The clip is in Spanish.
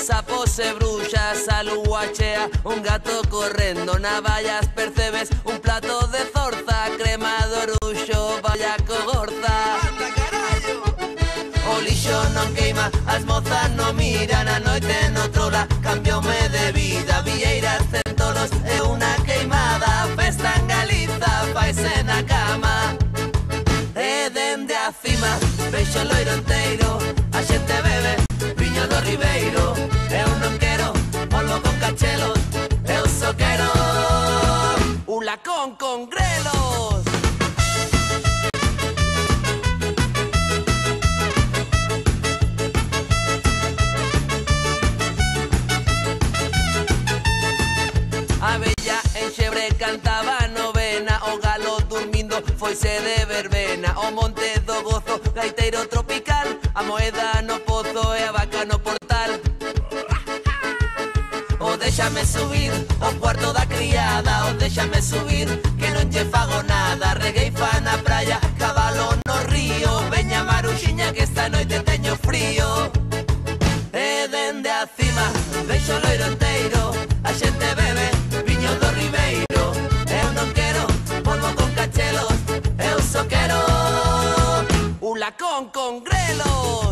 sapo se bruxa, salud achea, un gato correndo, navallas percebes, un plato de zorza, crema de oruxo, vaya cogorza. O lixo non queima, as mozas non miran, a noite no trola, cambioume de vida, villeiras, centolos e unha queimada, festa en Galiza, faise na cama. E dende a cima, veixo o loiro enteiro, a xente bebe, viño do Ribeiro. Eu non quero polvo con cachelos, eu só quero un lacón con grelos. A bella en xebre cantaba a novena, o galo dormindo foise de verbena, o monte do gozo, gaiteiro tropical, a moeda no pozo e a vaca no portal. O déxame subir ao cuarto da criada, o déxame subir que non lle fago nada, regueifa na praia, cabalo no río, veña maruxiña que esta noite teño frío. E dende a cima, veixo o loiro enteiro, a xente bebe, viño do Ribeiro. Eu non quero polvo con cachelos, eu só quero un lacón con grelos.